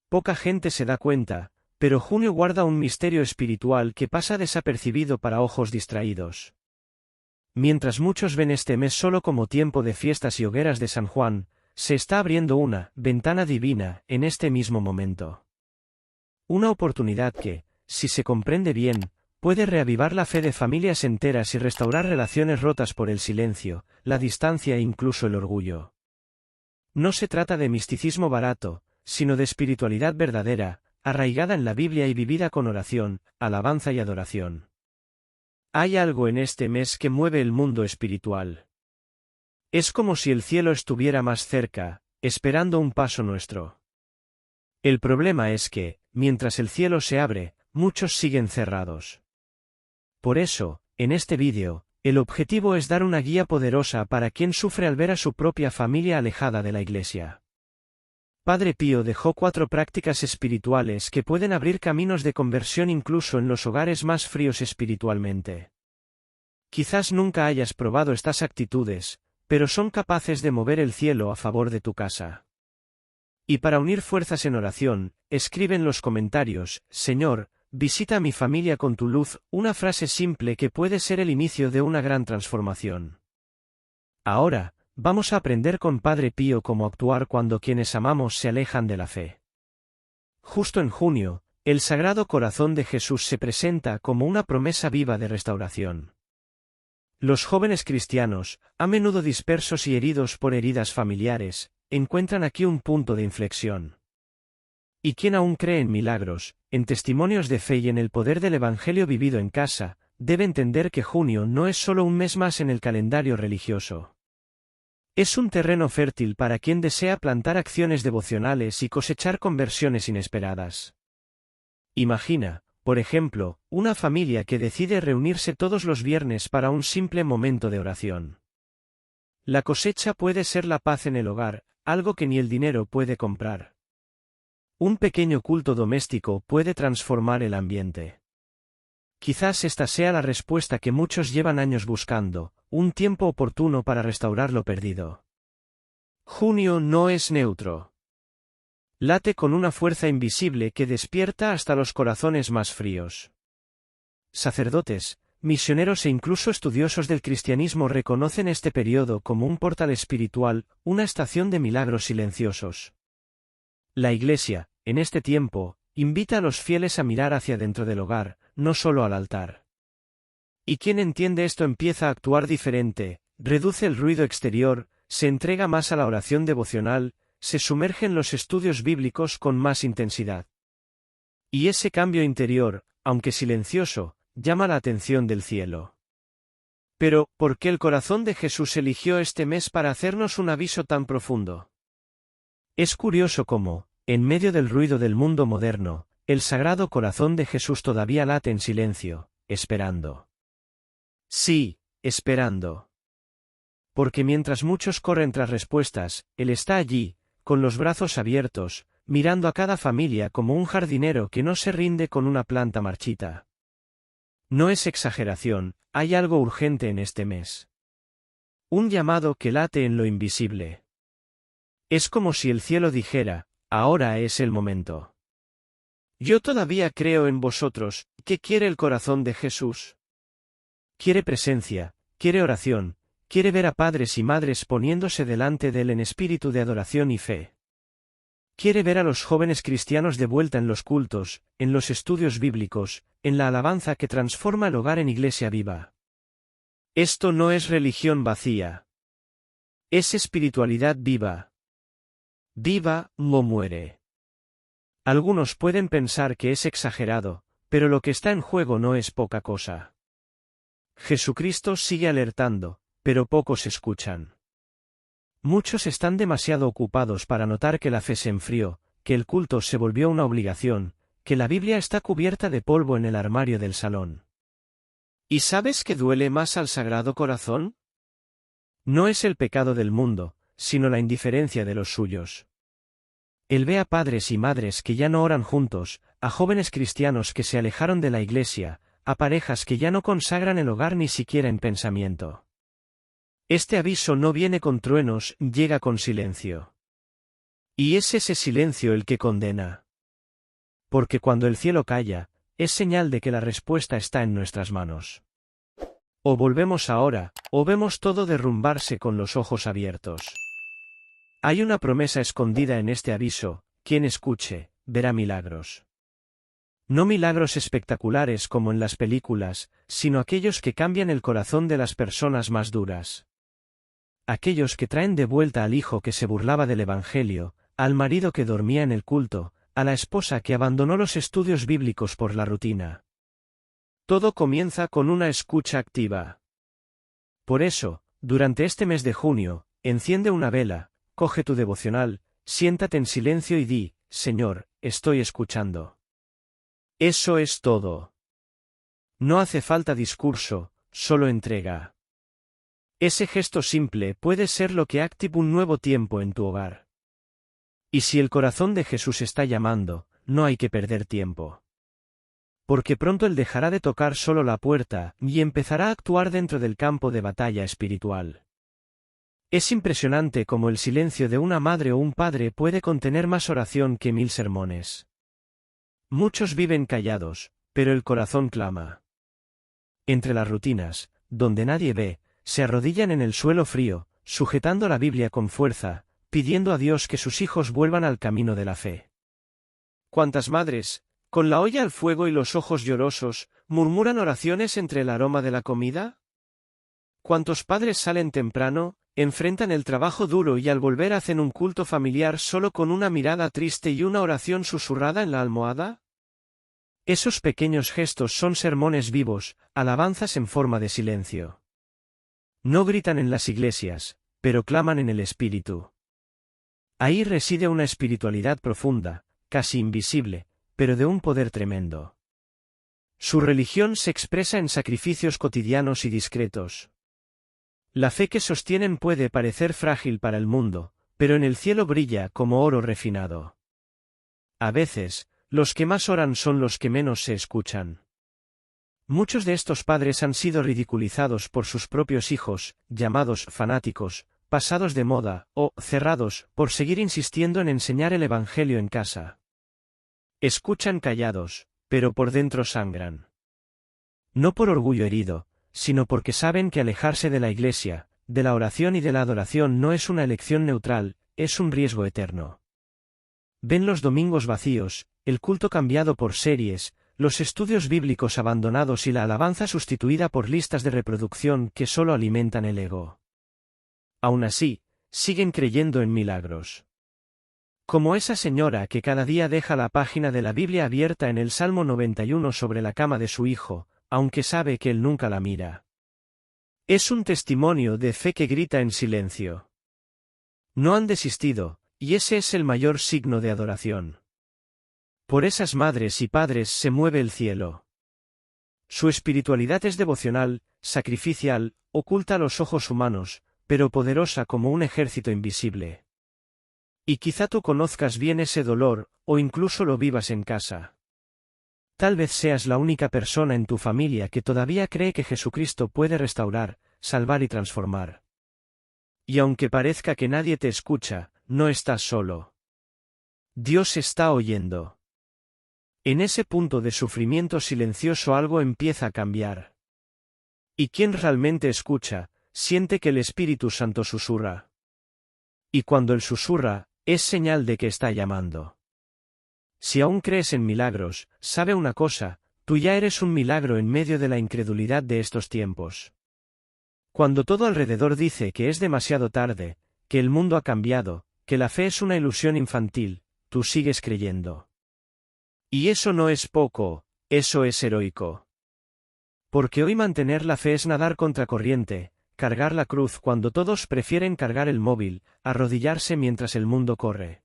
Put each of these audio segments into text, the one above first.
Poca gente se da cuenta, pero junio guarda un misterio espiritual que pasa desapercibido para ojos distraídos. Mientras muchos ven este mes solo como tiempo de fiestas y hogueras de San Juan, se está abriendo una ventana divina en este mismo momento. Una oportunidad que, si se comprende bien, puede reavivar la fe de familias enteras y restaurar relaciones rotas por el silencio, la distancia e incluso el orgullo. No se trata de misticismo barato, sino de espiritualidad verdadera, arraigada en la Biblia y vivida con oración, alabanza y adoración. Hay algo en este mes que mueve el mundo espiritual. Es como si el cielo estuviera más cerca, esperando un paso nuestro. El problema es que, mientras el cielo se abre, muchos siguen cerrados. Por eso, en este vídeo, el objetivo es dar una guía poderosa para quien sufre al ver a su propia familia alejada de la Iglesia. Padre Pío dejó 4 prácticas espirituales que pueden abrir caminos de conversión incluso en los hogares más fríos espiritualmente. Quizás nunca hayas probado estas actitudes, pero son capaces de mover el cielo a favor de tu casa. Y para unir fuerzas en oración, escribe en los comentarios: Señor, visita a mi familia con tu luz, una frase simple que puede ser el inicio de una gran transformación. Ahora, vamos a aprender con Padre Pío cómo actuar cuando quienes amamos se alejan de la fe. Justo en junio, el Sagrado Corazón de Jesús se presenta como una promesa viva de restauración. Los jóvenes cristianos, a menudo dispersos y heridos por heridas familiares, encuentran aquí un punto de inflexión. Y quien aún cree en milagros, en testimonios de fe y en el poder del Evangelio vivido en casa, debe entender que junio no es solo un mes más en el calendario religioso. Es un terreno fértil para quien desea plantar acciones devocionales y cosechar conversiones inesperadas. Imagina, por ejemplo, una familia que decide reunirse todos los viernes para un simple momento de oración. La cosecha puede ser la paz en el hogar, algo que ni el dinero puede comprar. Un pequeño culto doméstico puede transformar el ambiente. Quizás esta sea la respuesta que muchos llevan años buscando, un tiempo oportuno para restaurar lo perdido. Junio no es neutro. Late con una fuerza invisible que despierta hasta los corazones más fríos. Sacerdotes, misioneros e incluso estudiosos del cristianismo reconocen este periodo como un portal espiritual, una estación de milagros silenciosos. La Iglesia, en este tiempo, invita a los fieles a mirar hacia dentro del hogar, no solo al altar. Y quien entiende esto empieza a actuar diferente, reduce el ruido exterior, se entrega más a la oración devocional, se sumerge en los estudios bíblicos con más intensidad. Y ese cambio interior, aunque silencioso, llama la atención del cielo. Pero, ¿por qué el corazón de Jesús eligió este mes para hacernos un aviso tan profundo? Es curioso cómo, en medio del ruido del mundo moderno, el Sagrado Corazón de Jesús todavía late en silencio, esperando. Sí, esperando. Porque mientras muchos corren tras respuestas, Él está allí, con los brazos abiertos, mirando a cada familia como un jardinero que no se rinde con una planta marchita. No es exageración, hay algo urgente en este mes. Un llamado que late en lo invisible. Es como si el cielo dijera: ahora es el momento. Yo todavía creo en vosotros. ¿Qué quiere el corazón de Jesús? Quiere presencia, quiere oración, quiere ver a padres y madres poniéndose delante de Él en espíritu de adoración y fe. Quiere ver a los jóvenes cristianos de vuelta en los cultos, en los estudios bíblicos, en la alabanza que transforma el hogar en iglesia viva. Esto no es religión vacía. Es espiritualidad viva. Viva, no muere. Algunos pueden pensar que es exagerado, pero lo que está en juego no es poca cosa. Jesucristo sigue alertando, pero pocos escuchan. Muchos están demasiado ocupados para notar que la fe se enfrió, que el culto se volvió una obligación, que la Biblia está cubierta de polvo en el armario del salón. ¿Y sabes qué duele más al Sagrado Corazón? No es el pecado del mundo, sino la indiferencia de los suyos. Él ve a padres y madres que ya no oran juntos, a jóvenes cristianos que se alejaron de la iglesia, a parejas que ya no consagran el hogar ni siquiera en pensamiento. Este aviso no viene con truenos, llega con silencio. Y es ese silencio el que condena. Porque cuando el cielo calla, es señal de que la respuesta está en nuestras manos. O volvemos ahora, o vemos todo derrumbarse con los ojos abiertos. Hay una promesa escondida en este aviso: quien escuche, verá milagros. No milagros espectaculares como en las películas, sino aquellos que cambian el corazón de las personas más duras. Aquellos que traen de vuelta al hijo que se burlaba del Evangelio, al marido que dormía en el culto, a la esposa que abandonó los estudios bíblicos por la rutina. Todo comienza con una escucha activa. Por eso, durante este mes de junio, enciende una vela, coge tu devocional, siéntate en silencio y di: Señor, estoy escuchando. Eso es todo. No hace falta discurso, solo entrega. Ese gesto simple puede ser lo que active un nuevo tiempo en tu hogar. Y si el corazón de Jesús está llamando, no hay que perder tiempo. Porque pronto Él dejará de tocar solo la puerta y empezará a actuar dentro del campo de batalla espiritual. Es impresionante cómo el silencio de una madre o un padre puede contener más oración que 1000 sermones. Muchos viven callados, pero el corazón clama. Entre las rutinas, donde nadie ve, se arrodillan en el suelo frío, sujetando la Biblia con fuerza, pidiendo a Dios que sus hijos vuelvan al camino de la fe. ¿Cuántas madres, con la olla al fuego y los ojos llorosos, murmuran oraciones entre el aroma de la comida? ¿Cuántos padres salen temprano, enfrentan el trabajo duro y al volver hacen un culto familiar solo con una mirada triste y una oración susurrada en la almohada? Esos pequeños gestos son sermones vivos, alabanzas en forma de silencio. No gritan en las iglesias, pero claman en el espíritu. Ahí reside una espiritualidad profunda, casi invisible, pero de un poder tremendo. Su religión se expresa en sacrificios cotidianos y discretos. La fe que sostienen puede parecer frágil para el mundo, pero en el cielo brilla como oro refinado. A veces, los que más oran son los que menos se escuchan. Muchos de estos padres han sido ridiculizados por sus propios hijos, llamados fanáticos, pasados de moda, o cerrados, por seguir insistiendo en enseñar el Evangelio en casa. Escuchan callados, pero por dentro sangran. No por orgullo herido, sino porque saben que alejarse de la iglesia, de la oración y de la adoración no es una elección neutral, es un riesgo eterno. Ven los domingos vacíos, el culto cambiado por series, los estudios bíblicos abandonados y la alabanza sustituida por listas de reproducción que solo alimentan el ego. Aún así, siguen creyendo en milagros. Como esa señora que cada día deja la página de la Biblia abierta en el Salmo 91 sobre la cama de su hijo, aunque sabe que él nunca la mira. Es un testimonio de fe que grita en silencio. No han desistido, y ese es el mayor signo de adoración. Por esas madres y padres se mueve el cielo. Su espiritualidad es devocional, sacrificial, oculta a los ojos humanos, pero poderosa como un ejército invisible. Y quizá tú conozcas bien ese dolor, o incluso lo vivas en casa. Tal vez seas la única persona en tu familia que todavía cree que Jesucristo puede restaurar, salvar y transformar. Y aunque parezca que nadie te escucha, no estás solo. Dios está oyendo. En ese punto de sufrimiento silencioso algo empieza a cambiar. Y quien realmente escucha, siente que el Espíritu Santo susurra. Y cuando Él susurra, es señal de que está llamando. Si aún crees en milagros, sabe una cosa: tú ya eres un milagro en medio de la incredulidad de estos tiempos. Cuando todo alrededor dice que es demasiado tarde, que el mundo ha cambiado, que la fe es una ilusión infantil, tú sigues creyendo. Y eso no es poco, eso es heroico. Porque hoy mantener la fe es nadar contracorriente, cargar la cruz cuando todos prefieren cargar el móvil, arrodillarse mientras el mundo corre.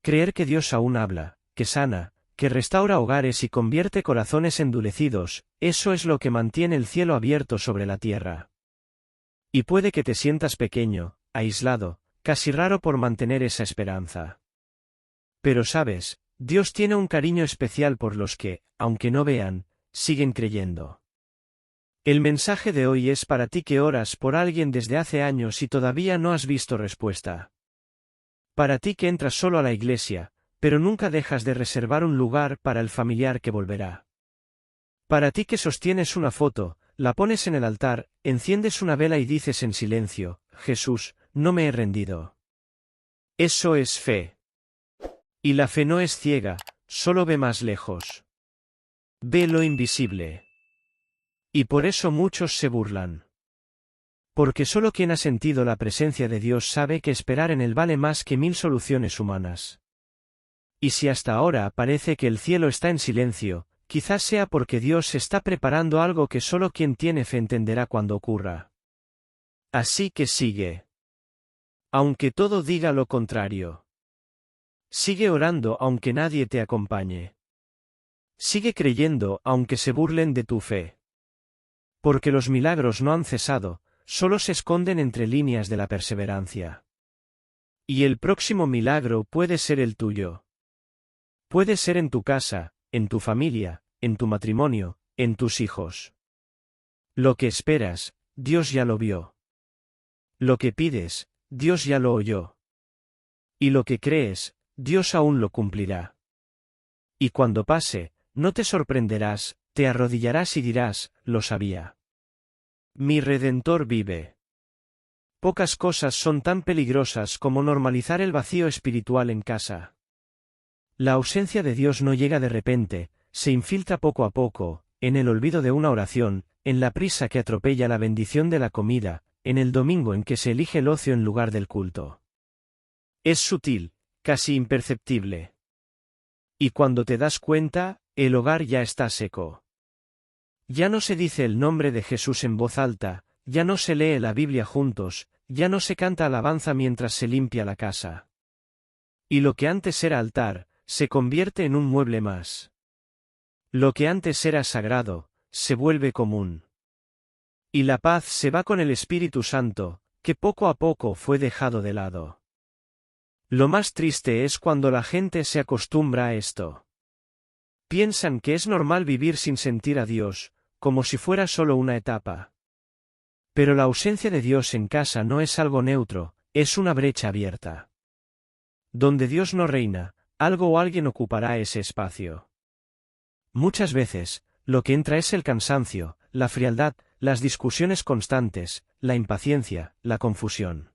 Creer que Dios aún habla, que sana, que restaura hogares y convierte corazones endurecidos, eso es lo que mantiene el cielo abierto sobre la tierra. Y puede que te sientas pequeño, aislado, casi raro por mantener esa esperanza. Pero sabes, Dios tiene un cariño especial por los que, aunque no vean, siguen creyendo. El mensaje de hoy es para ti que oras por alguien desde hace años y todavía no has visto respuesta. Para ti que entras solo a la iglesia, pero nunca dejas de reservar un lugar para el familiar que volverá. Para ti que sostienes una foto, la pones en el altar, enciendes una vela y dices en silencio, Jesús, no me he rendido. Eso es fe. Y la fe no es ciega, solo ve más lejos. Ve lo invisible. Y por eso muchos se burlan. Porque solo quien ha sentido la presencia de Dios sabe que esperar en Él vale más que 1000 soluciones humanas. Y si hasta ahora parece que el cielo está en silencio, quizás sea porque Dios está preparando algo que solo quien tiene fe entenderá cuando ocurra. Así que sigue. Aunque todo diga lo contrario. Sigue orando aunque nadie te acompañe. Sigue creyendo aunque se burlen de tu fe. Porque los milagros no han cesado, solo se esconden entre líneas de la perseverancia. Y el próximo milagro puede ser el tuyo. Puede ser en tu casa, en tu familia, en tu matrimonio, en tus hijos. Lo que esperas, Dios ya lo vio. Lo que pides, Dios ya lo oyó. Y lo que crees, Dios aún lo cumplirá. Y cuando pase, no te sorprenderás, te arrodillarás y dirás, lo sabía. Mi Redentor vive. Pocas cosas son tan peligrosas como normalizar el vacío espiritual en casa. La ausencia de Dios no llega de repente, se infiltra poco a poco, en el olvido de una oración, en la prisa que atropella la bendición de la comida, en el domingo en que se elige el ocio en lugar del culto. Es sutil, casi imperceptible. Y cuando te das cuenta, el hogar ya está seco. Ya no se dice el nombre de Jesús en voz alta, ya no se lee la Biblia juntos, ya no se canta alabanza mientras se limpia la casa. Y lo que antes era altar, se convierte en un mueble más. Lo que antes era sagrado, se vuelve común. Y la paz se va con el Espíritu Santo, que poco a poco fue dejado de lado. Lo más triste es cuando la gente se acostumbra a esto. Piensan que es normal vivir sin sentir a Dios, como si fuera solo una etapa. Pero la ausencia de Dios en casa no es algo neutro, es una brecha abierta. Donde Dios no reina, algo o alguien ocupará ese espacio. Muchas veces, lo que entra es el cansancio, la frialdad, las discusiones constantes, la impaciencia, la confusión.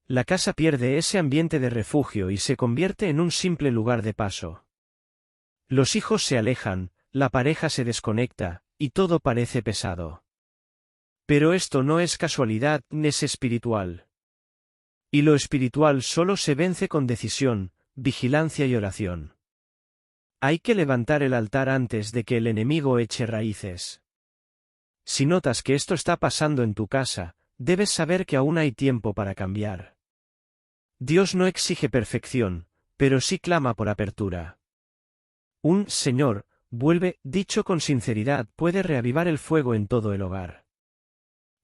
La casa pierde ese ambiente de refugio y se convierte en un simple lugar de paso. Los hijos se alejan, la pareja se desconecta, y todo parece pesado. Pero esto no es casualidad, ni es espiritual. Y lo espiritual solo se vence con decisión, vigilancia y oración. Hay que levantar el altar antes de que el enemigo eche raíces. Si notas que esto está pasando en tu casa, debes saber que aún hay tiempo para cambiar. Dios no exige perfección, pero sí clama por apertura. Un Señor, vuelve, dicho con sinceridad, puede reavivar el fuego en todo el hogar.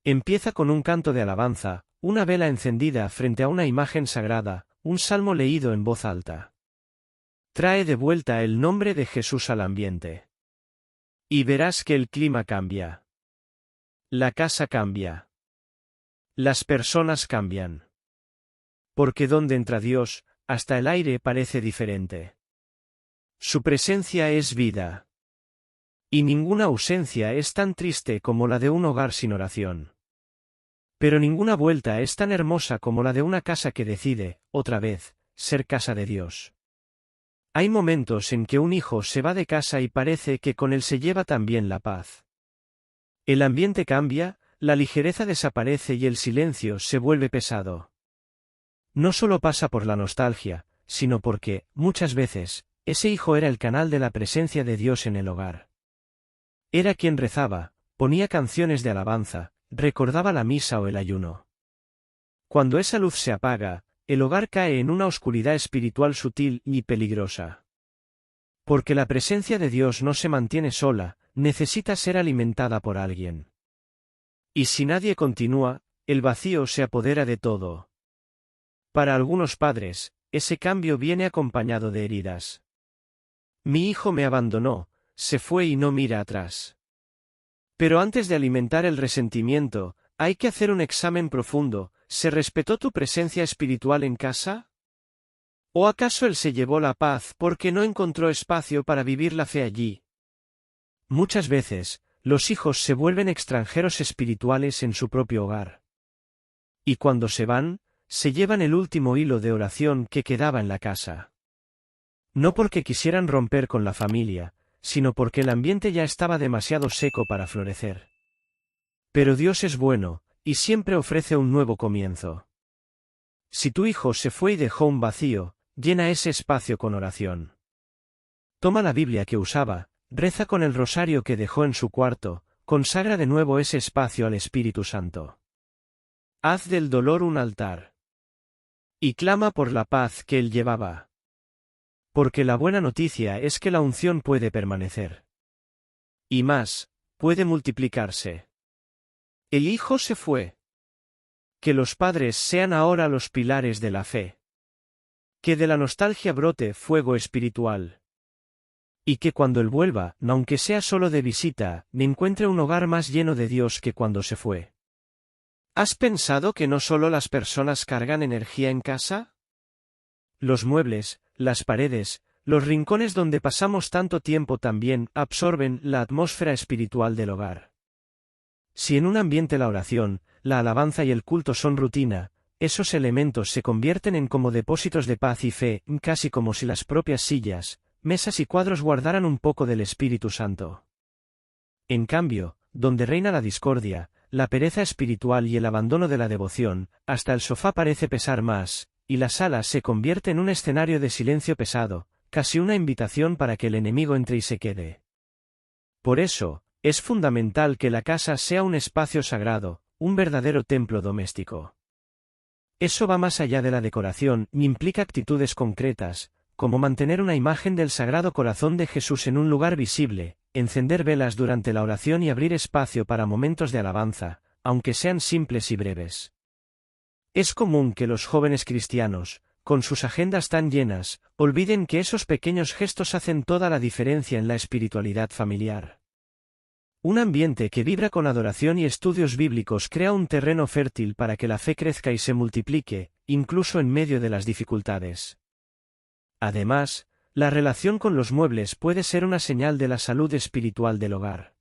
Empieza con un canto de alabanza, una vela encendida frente a una imagen sagrada, un salmo leído en voz alta. Trae de vuelta el nombre de Jesús al ambiente. Y verás que el clima cambia. La casa cambia. Las personas cambian. Porque donde entra Dios, hasta el aire parece diferente. Su presencia es vida. Y ninguna ausencia es tan triste como la de un hogar sin oración. Pero ninguna vuelta es tan hermosa como la de una casa que decide, otra vez, ser casa de Dios. Hay momentos en que un hijo se va de casa y parece que con él se lleva también la paz. El ambiente cambia, la ligereza desaparece y el silencio se vuelve pesado. No solo pasa por la nostalgia, sino porque, muchas veces, ese hijo era el canal de la presencia de Dios en el hogar. Era quien rezaba, ponía canciones de alabanza, recordaba la misa o el ayuno. Cuando esa luz se apaga, el hogar cae en una oscuridad espiritual sutil y peligrosa. Porque la presencia de Dios no se mantiene sola, necesita ser alimentada por alguien. Y si nadie continúa, el vacío se apodera de todo. Para algunos padres, ese cambio viene acompañado de heridas. Mi hijo me abandonó, se fue y no mira atrás. Pero antes de alimentar el resentimiento, hay que hacer un examen profundo. ¿Se respetó tu presencia espiritual en casa? ¿O acaso él se llevó la paz porque no encontró espacio para vivir la fe allí? Muchas veces, los hijos se vuelven extranjeros espirituales en su propio hogar. Y cuando se van, se llevan el último hilo de oración que quedaba en la casa. No porque quisieran romper con la familia, sino porque el ambiente ya estaba demasiado seco para florecer. Pero Dios es bueno, y siempre ofrece un nuevo comienzo. Si tu hijo se fue y dejó un vacío, llena ese espacio con oración. Toma la Biblia que usaba, reza con el rosario que dejó en su cuarto, consagra de nuevo ese espacio al Espíritu Santo. Haz del dolor un altar. Y clama por la paz que él llevaba. Porque la buena noticia es que la unción puede permanecer. Y más, puede multiplicarse. El hijo se fue. Que los padres sean ahora los pilares de la fe. Que de la nostalgia brote fuego espiritual. Y que cuando él vuelva, aunque sea solo de visita, me encuentre un hogar más lleno de Dios que cuando se fue. ¿Has pensado que no solo las personas cargan energía en casa? Los muebles, las paredes, los rincones donde pasamos tanto tiempo también absorben la atmósfera espiritual del hogar. Si en un ambiente la oración, la alabanza y el culto son rutina, esos elementos se convierten en como depósitos de paz y fe, casi como si las propias sillas, mesas y cuadros guardaran un poco del Espíritu Santo. En cambio, donde reina la discordia, la pereza espiritual y el abandono de la devoción, hasta el sofá parece pesar más, y la sala se convierte en un escenario de silencio pesado, casi una invitación para que el enemigo entre y se quede. Por eso, es fundamental que la casa sea un espacio sagrado, un verdadero templo doméstico. Eso va más allá de la decoración y implica actitudes concretas, como mantener una imagen del Sagrado Corazón de Jesús en un lugar visible, encender velas durante la oración y abrir espacio para momentos de alabanza, aunque sean simples y breves. Es común que los jóvenes cristianos, con sus agendas tan llenas, olviden que esos pequeños gestos hacen toda la diferencia en la espiritualidad familiar. Un ambiente que vibra con adoración y estudios bíblicos crea un terreno fértil para que la fe crezca y se multiplique, incluso en medio de las dificultades. Además, la relación con los muebles puede ser una señal de la salud espiritual del hogar.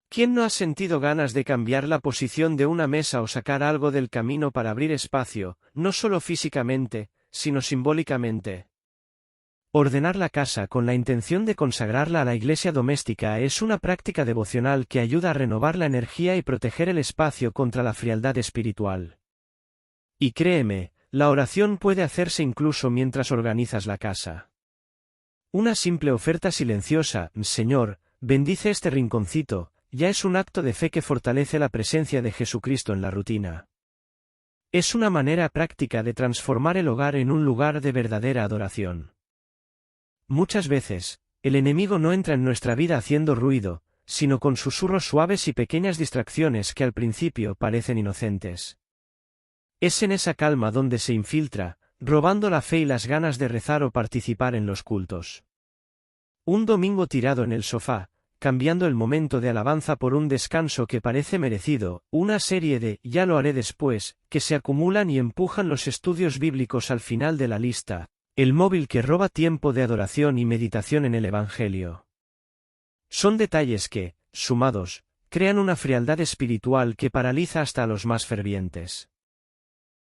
¿Quién no ha sentido ganas de cambiar la posición de una mesa o sacar algo del camino para abrir espacio, no solo físicamente, sino simbólicamente? Ordenar la casa con la intención de consagrarla a la iglesia doméstica es una práctica devocional que ayuda a renovar la energía y proteger el espacio contra la frialdad espiritual. Y créeme, la oración puede hacerse incluso mientras organizas la casa. Una simple oferta silenciosa, Señor, bendice este rinconcito, ya es un acto de fe que fortalece la presencia de Jesucristo en la rutina. Es una manera práctica de transformar el hogar en un lugar de verdadera adoración. Muchas veces, el enemigo no entra en nuestra vida haciendo ruido, sino con susurros suaves y pequeñas distracciones que al principio parecen inocentes. Es en esa calma donde se infiltra, robando la fe y las ganas de rezar o participar en los cultos. Un domingo tirado en el sofá, cambiando el momento de alabanza por un descanso que parece merecido, una serie de «ya lo haré después», que se acumulan y empujan los estudios bíblicos al final de la lista, el móvil que roba tiempo de adoración y meditación en el Evangelio. Son detalles que, sumados, crean una frialdad espiritual que paraliza hasta a los más fervientes.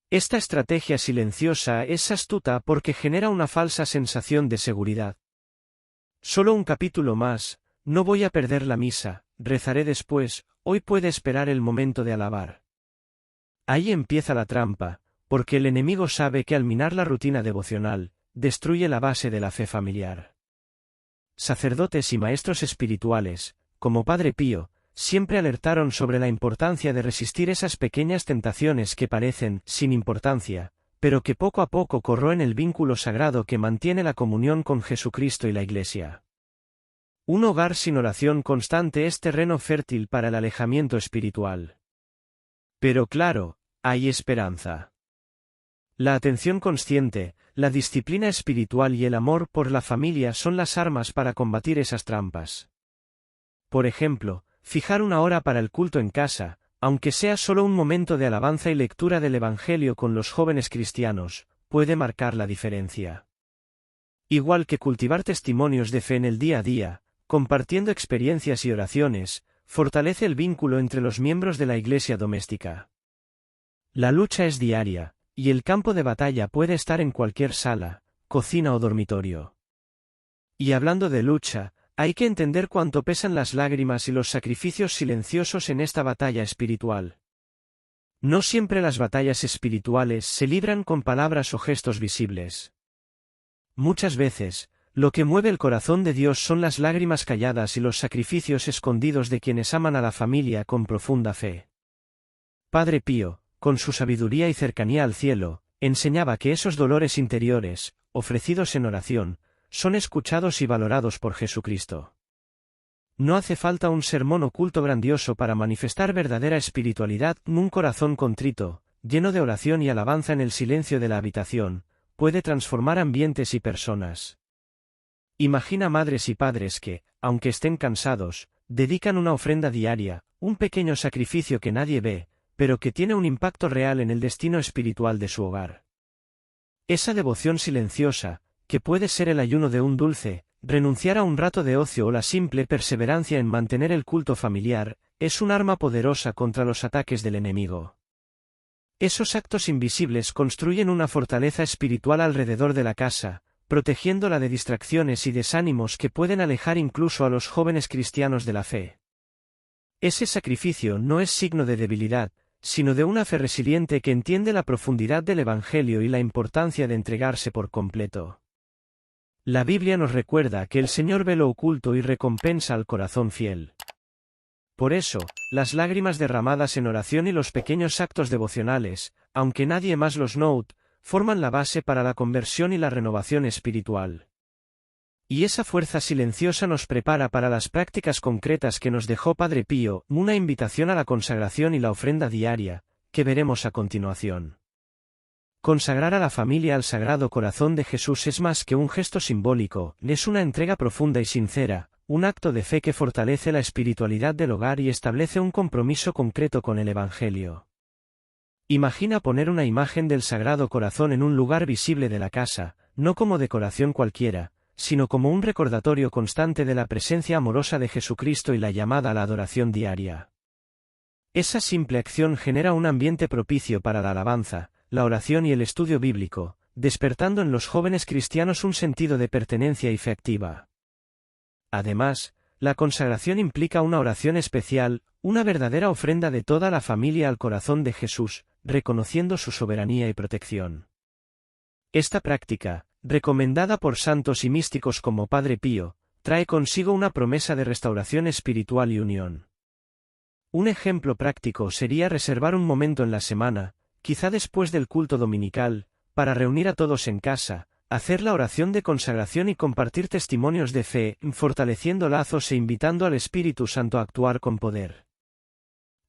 Esta estrategia silenciosa es astuta porque genera una falsa sensación de seguridad. Solo un capítulo más, no voy a perder la misa, rezaré después, hoy puede esperar el momento de alabar. Ahí empieza la trampa, porque el enemigo sabe que al minar la rutina devocional, destruye la base de la fe familiar. Sacerdotes y maestros espirituales, como Padre Pío, siempre alertaron sobre la importancia de resistir esas pequeñas tentaciones que parecen sin importancia, pero que poco a poco corroen el vínculo sagrado que mantiene la comunión con Jesucristo y la Iglesia. Un hogar sin oración constante es terreno fértil para el alejamiento espiritual. Pero claro, hay esperanza. La atención consciente, la disciplina espiritual y el amor por la familia son las armas para combatir esas trampas. Por ejemplo, fijar una hora para el culto en casa, aunque sea solo un momento de alabanza y lectura del Evangelio con los jóvenes cristianos, puede marcar la diferencia. Igual que cultivar testimonios de fe en el día a día, compartiendo experiencias y oraciones, fortalece el vínculo entre los miembros de la iglesia doméstica. La lucha es diaria, y el campo de batalla puede estar en cualquier sala, cocina o dormitorio. Y hablando de lucha, hay que entender cuánto pesan las lágrimas y los sacrificios silenciosos en esta batalla espiritual. No siempre las batallas espirituales se libran con palabras o gestos visibles. Muchas veces, lo que mueve el corazón de Dios son las lágrimas calladas y los sacrificios escondidos de quienes aman a la familia con profunda fe. Padre Pío, con su sabiduría y cercanía al cielo, enseñaba que esos dolores interiores, ofrecidos en oración, son escuchados y valorados por Jesucristo. No hace falta un sermón oculto grandioso para manifestar verdadera espiritualidad. Un corazón contrito, lleno de oración y alabanza en el silencio de la habitación, puede transformar ambientes y personas. Imagina madres y padres que, aunque estén cansados, dedican una ofrenda diaria, un pequeño sacrificio que nadie ve, pero que tiene un impacto real en el destino espiritual de su hogar. Esa devoción silenciosa, que puede ser el ayuno de un dulce, renunciar a un rato de ocio o la simple perseverancia en mantener el culto familiar, es un arma poderosa contra los ataques del enemigo. Esos actos invisibles construyen una fortaleza espiritual alrededor de la casa, protegiéndola de distracciones y desánimos que pueden alejar incluso a los jóvenes cristianos de la fe. Ese sacrificio no es signo de debilidad, sino de una fe resiliente que entiende la profundidad del Evangelio y la importancia de entregarse por completo. La Biblia nos recuerda que el Señor ve lo oculto y recompensa al corazón fiel. Por eso, las lágrimas derramadas en oración y los pequeños actos devocionales, aunque nadie más los note, forman la base para la conversión y la renovación espiritual. Y esa fuerza silenciosa nos prepara para las prácticas concretas que nos dejó Padre Pío, una invitación a la consagración y la ofrenda diaria, que veremos a continuación. Consagrar a la familia al Sagrado Corazón de Jesús es más que un gesto simbólico, es una entrega profunda y sincera, un acto de fe que fortalece la espiritualidad del hogar y establece un compromiso concreto con el Evangelio. Imagina poner una imagen del Sagrado Corazón en un lugar visible de la casa, no como decoración cualquiera, sino como un recordatorio constante de la presencia amorosa de Jesucristo y la llamada a la adoración diaria. Esa simple acción genera un ambiente propicio para la alabanza, la oración y el estudio bíblico, despertando en los jóvenes cristianos un sentido de pertenencia y fe activa. Además, la consagración implica una oración especial, una verdadera ofrenda de toda la familia al corazón de Jesús, reconociendo su soberanía y protección. Esta práctica, recomendada por santos y místicos como Padre Pío, trae consigo una promesa de restauración espiritual y unión. Un ejemplo práctico sería reservar un momento en la semana, quizá después del culto dominical, para reunir a todos en casa, hacer la oración de consagración y compartir testimonios de fe, fortaleciendo lazos e invitando al Espíritu Santo a actuar con poder.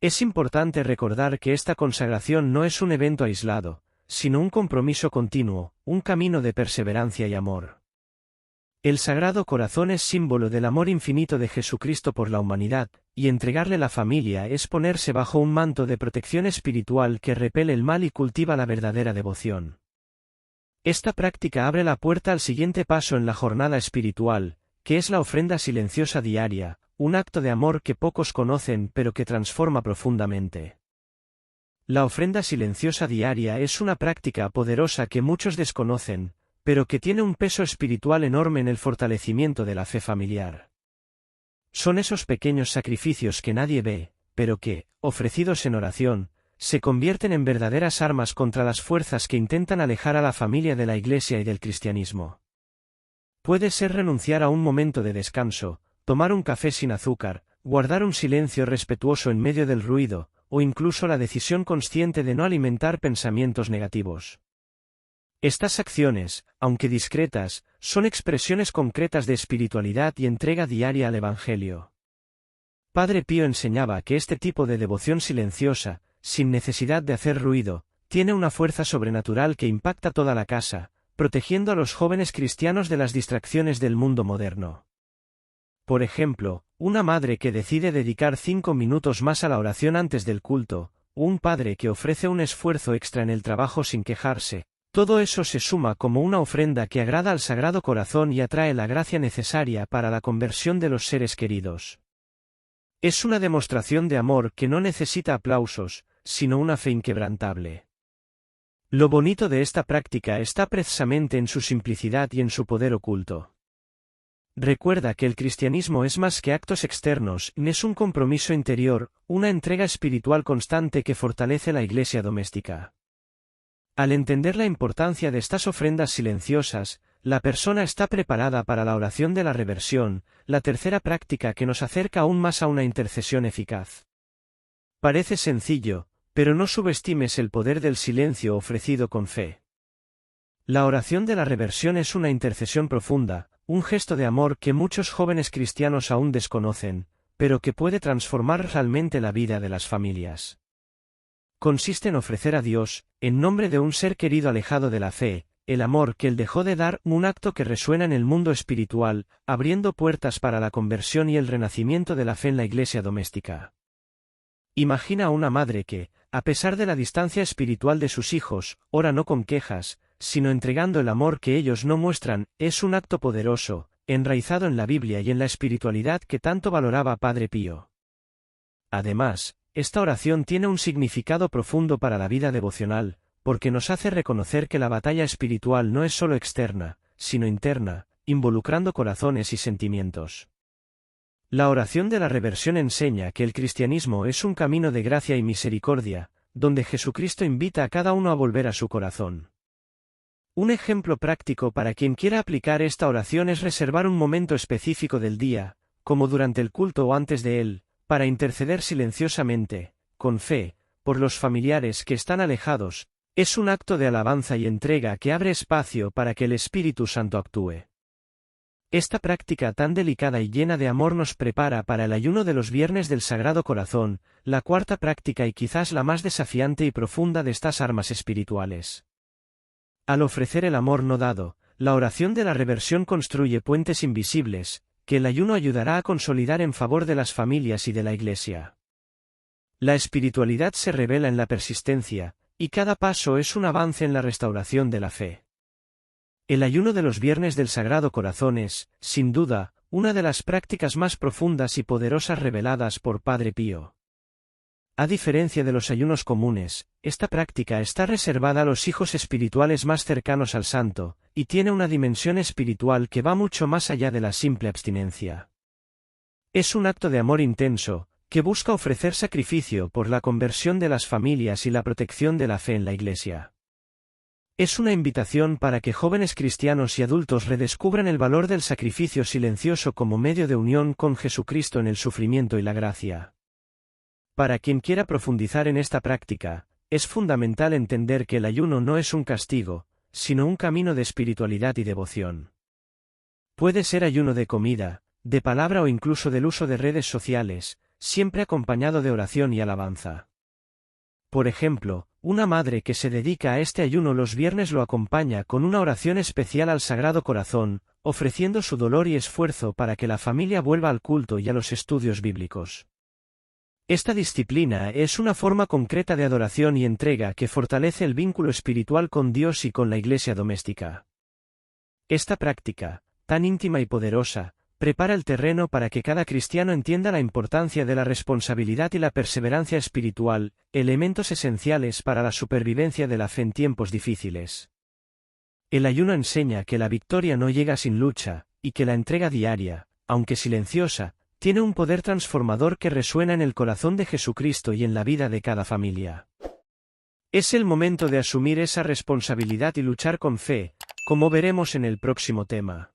Es importante recordar que esta consagración no es un evento aislado, sino un compromiso continuo, un camino de perseverancia y amor. El Sagrado Corazón es símbolo del amor infinito de Jesucristo por la humanidad, y entregarle la familia es ponerse bajo un manto de protección espiritual que repele el mal y cultiva la verdadera devoción. Esta práctica abre la puerta al siguiente paso en la jornada espiritual, que es la ofrenda silenciosa diaria, un acto de amor que pocos conocen pero que transforma profundamente. La ofrenda silenciosa diaria es una práctica poderosa que muchos desconocen, pero que tiene un peso espiritual enorme en el fortalecimiento de la fe familiar. Son esos pequeños sacrificios que nadie ve, pero que, ofrecidos en oración, se convierten en verdaderas armas contra las fuerzas que intentan alejar a la familia de la Iglesia y del cristianismo. Puede ser renunciar a un momento de descanso, tomar un café sin azúcar, guardar un silencio respetuoso en medio del ruido, o incluso la decisión consciente de no alimentar pensamientos negativos. Estas acciones, aunque discretas, son expresiones concretas de espiritualidad y entrega diaria al Evangelio. Padre Pío enseñaba que este tipo de devoción silenciosa, sin necesidad de hacer ruido, tiene una fuerza sobrenatural que impacta toda la casa, protegiendo a los jóvenes cristianos de las distracciones del mundo moderno. Por ejemplo, una madre que decide dedicar 5 minutos más a la oración antes del culto, o un padre que ofrece un esfuerzo extra en el trabajo sin quejarse, Todo eso se suma como una ofrenda que agrada al Sagrado Corazón y atrae la gracia necesaria para la conversión de los seres queridos. Es una demostración de amor que no necesita aplausos, sino una fe inquebrantable. Lo bonito de esta práctica está precisamente en su simplicidad y en su poder oculto. Recuerda que el cristianismo es más que actos externos, es un compromiso interior, una entrega espiritual constante que fortalece la iglesia doméstica. Al entender la importancia de estas ofrendas silenciosas, la persona está preparada para la oración de la reversión, la tercera práctica que nos acerca aún más a una intercesión eficaz. Parece sencillo, pero no subestimes el poder del silencio ofrecido con fe. La oración de la reversión es una intercesión profunda, un gesto de amor que muchos jóvenes cristianos aún desconocen, pero que puede transformar realmente la vida de las familias. Consiste en ofrecer a Dios, en nombre de un ser querido alejado de la fe, el amor que Él dejó de dar, un acto que resuena en el mundo espiritual, abriendo puertas para la conversión y el renacimiento de la fe en la iglesia doméstica. Imagina a una madre que, a pesar de la distancia espiritual de sus hijos, ora no con quejas, sino entregando el amor que ellos no muestran. Es un acto poderoso, enraizado en la Biblia y en la espiritualidad que tanto valoraba Padre Pío. Además, esta oración tiene un significado profundo para la vida devocional, porque nos hace reconocer que la batalla espiritual no es solo externa, sino interna, involucrando corazones y sentimientos. La oración de la reversión enseña que el cristianismo es un camino de gracia y misericordia, donde Jesucristo invita a cada uno a volver a su corazón. Un ejemplo práctico para quien quiera aplicar esta oración es reservar un momento específico del día, como durante el culto o antes de él, para interceder silenciosamente, con fe, por los familiares que están alejados. Es un acto de alabanza y entrega que abre espacio para que el Espíritu Santo actúe. Esta práctica tan delicada y llena de amor nos prepara para el ayuno de los Viernes del Sagrado Corazón, la cuarta práctica y quizás la más desafiante y profunda de estas armas espirituales. Al ofrecer el amor no dado, la oración de la reversión construye puentes invisibles, que el ayuno ayudará a consolidar en favor de las familias y de la Iglesia. La espiritualidad se revela en la persistencia, y cada paso es un avance en la restauración de la fe. El ayuno de los Viernes del Sagrado Corazón es, sin duda, una de las prácticas más profundas y poderosas reveladas por Padre Pío. A diferencia de los ayunos comunes, esta práctica está reservada a los hijos espirituales más cercanos al santo, y tiene una dimensión espiritual que va mucho más allá de la simple abstinencia. Es un acto de amor intenso, que busca ofrecer sacrificio por la conversión de las familias y la protección de la fe en la Iglesia. Es una invitación para que jóvenes cristianos y adultos redescubran el valor del sacrificio silencioso como medio de unión con Jesucristo en el sufrimiento y la gracia. Para quien quiera profundizar en esta práctica, es fundamental entender que el ayuno no es un castigo, sino un camino de espiritualidad y devoción. Puede ser ayuno de comida, de palabra o incluso del uso de redes sociales, siempre acompañado de oración y alabanza. Por ejemplo, una madre que se dedica a este ayuno los viernes lo acompaña con una oración especial al Sagrado Corazón, ofreciendo su dolor y esfuerzo para que la familia vuelva al culto y a los estudios bíblicos. Esta disciplina es una forma concreta de adoración y entrega que fortalece el vínculo espiritual con Dios y con la Iglesia doméstica. Esta práctica, tan íntima y poderosa, prepara el terreno para que cada cristiano entienda la importancia de la responsabilidad y la perseverancia espiritual, elementos esenciales para la supervivencia de la fe en tiempos difíciles. El ayuno enseña que la victoria no llega sin lucha, y que la entrega diaria, aunque silenciosa, tiene un poder transformador que resuena en el corazón de Jesucristo y en la vida de cada familia. Es el momento de asumir esa responsabilidad y luchar con fe, como veremos en el próximo tema.